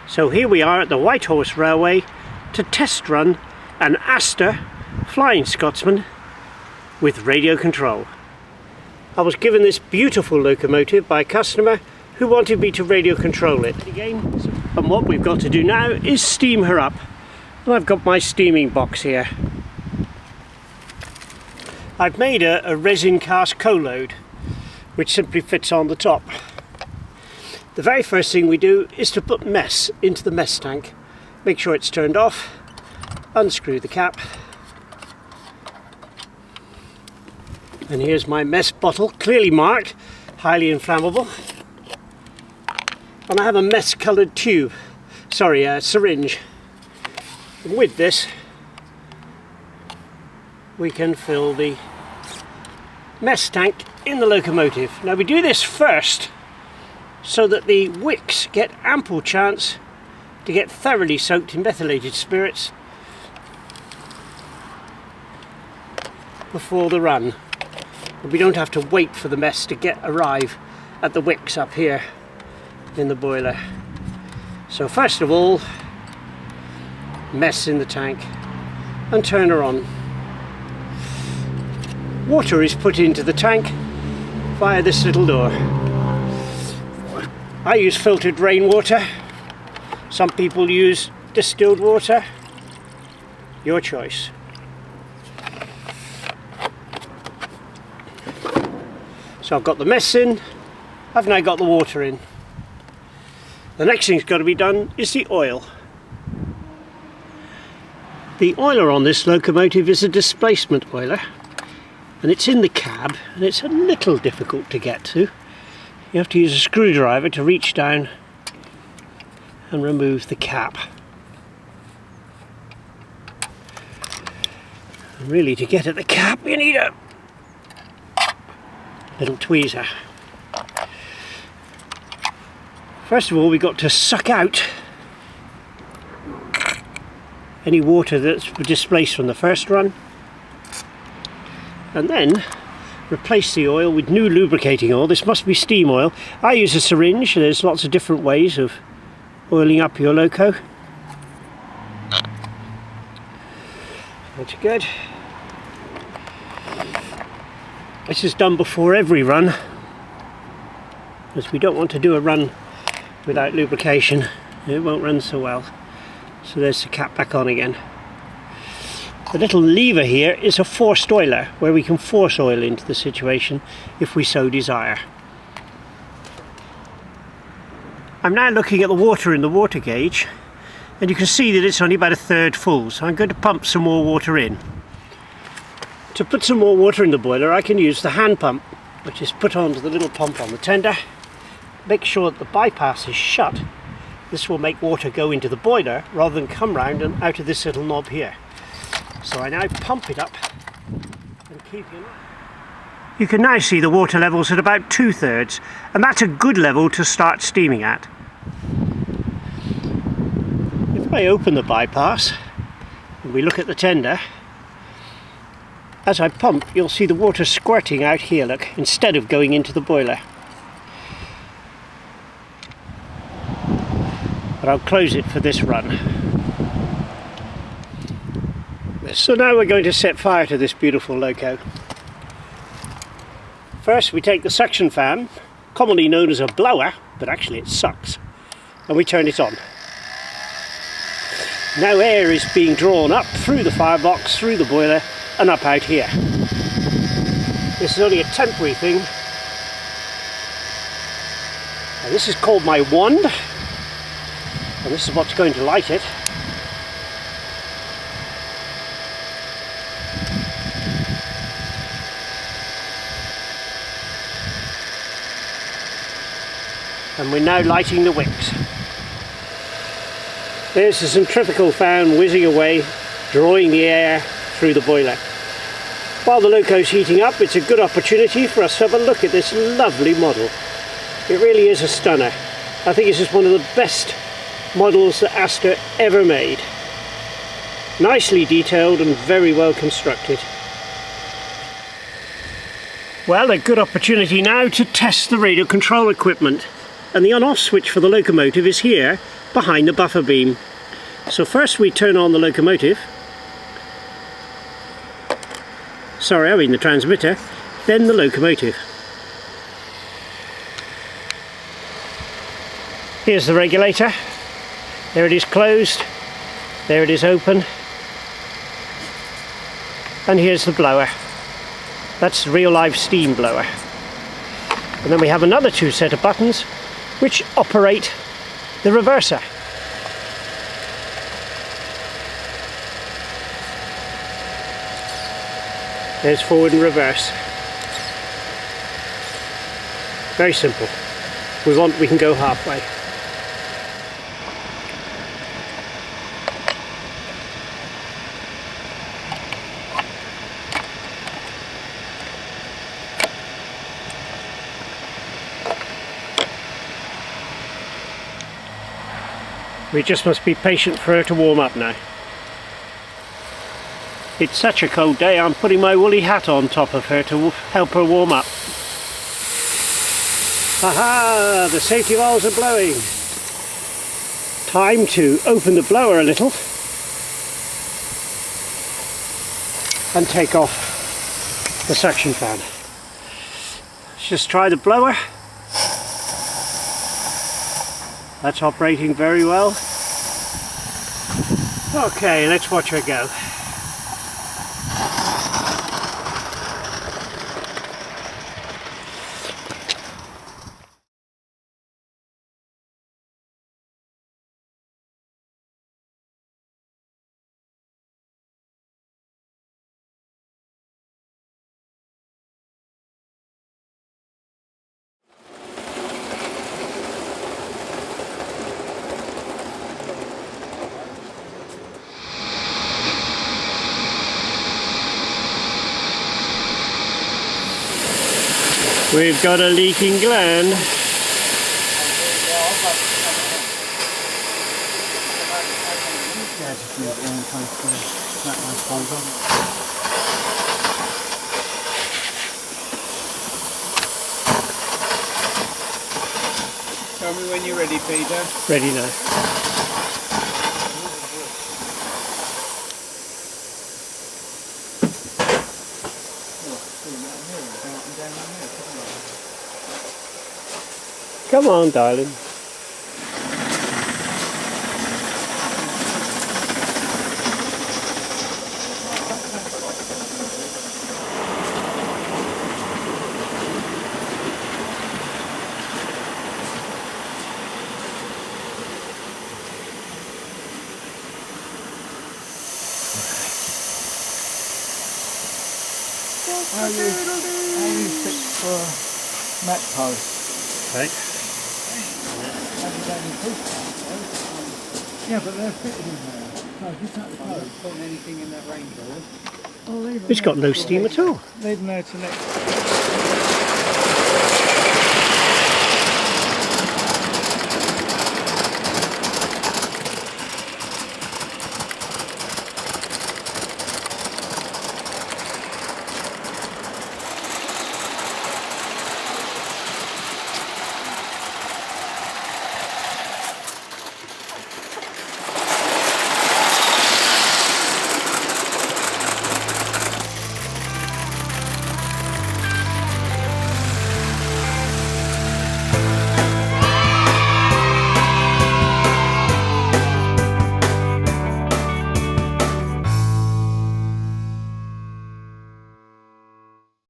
So here we are at the White Horse Railway to test run an Aster Flying Scotsman with radio control. I was given this beautiful locomotive by a customer who wanted me to radio control it again, and what we've got to do now is steam her up. And I've got my steaming box here. I've made a resin cast co-load which simply fits on the top. The very first thing we do is to put mess into the mess tank. Make sure it's turned off, unscrew the cap, and here's my mess bottle, clearly marked, highly inflammable. And I have a mess coloured tube, syringe. And with this we can fill the mess tank in the locomotive. Now we do this first so that the wicks get ample chance to get thoroughly soaked in methylated spirits before the run. And we don't have to wait for the mess to arrive at the wicks up here in the boiler. So first of all, mess in the tank and turn her on. Water is put into the tank via this little door. I use filtered rainwater. Some people use distilled water. Your choice. So I've got the mess in, I've now got the water in. The next thing's got to be done is the oil. The oiler on this locomotive is a displacement oiler, and it's in the cab, and it's a little difficult to get to. You have to use a screwdriver to reach down and remove the cap. And really, to get at the cap you need a little tweezer. First of all, we've got to suck out any water that's displaced from the first run, and then replace the oil with new lubricating oil. This must be steam oil. I use a syringe. There's lots of different ways of oiling up your loco. That's good. This is done before every run, as we don't want to do a run without lubrication. It won't run so well. So there's the cap back on again. The little lever here is a forced oiler, where we can force oil into the situation if we so desire. I'm now looking at the water in the water gauge, and you can see that it's only about a third full, so I'm going to pump some more water in. To put some more water in the boiler, I can use the hand pump, which is put onto the little pump on the tender. Make sure that the bypass is shut. This will make water go into the boiler rather than come round and out of this little knob here. So I now pump it up and keep it up. You can now see the water levels at about 2/3, and that's a good level to start steaming at. If I open the bypass and we look at the tender, as I pump you'll see the water squirting out here, look, instead of going into the boiler. But I'll close it for this run. So now we're going to set fire to this beautiful loco. First we take the suction fan, commonly known as a blower, but actually it sucks, and we turn it on. Now air is being drawn up through the firebox, through the boiler, and up out here. This is only a temporary thing. Now this is called my wand, and this is what's going to light it. And we're now lighting the wicks. There's the centrifugal fan whizzing away, drawing the air through the boiler. While the loco's heating up, it's a good opportunity for us to have a look at this lovely model. It really is a stunner. I think this is one of the best models that Aster ever made. Nicely detailed and very well constructed. Well, a good opportunity now to test the radio control equipment. and the on-off switch for the locomotive is here behind the buffer beam. So first we turn on the locomotive, sorry, I mean the transmitter, then the locomotive. Here's the regulator. There it is closed, there it is open, and here's the blower. That's the real live steam blower. And then we have another two set of buttons which operate the reverser. There's forward and reverse. Very simple. If we want, we can go halfway. We just must be patient for her to warm up now. It's such a cold day, I'm putting my woolly hat on top of her to help her warm up. Aha! The safety valves are blowing. Time to open the blower a little and take off the suction fan. Let's just try the blower. That's operating very well. Okay, let's watch her go. We've got a leaking gland. Tell me when you're ready, Peter. Ready now. Come on, darling. How you fit for mat posts? Right. Yeah, but they're fitted in there. No, if you take the post, putting anything in that range, It's got no steam at all. leave them there till next.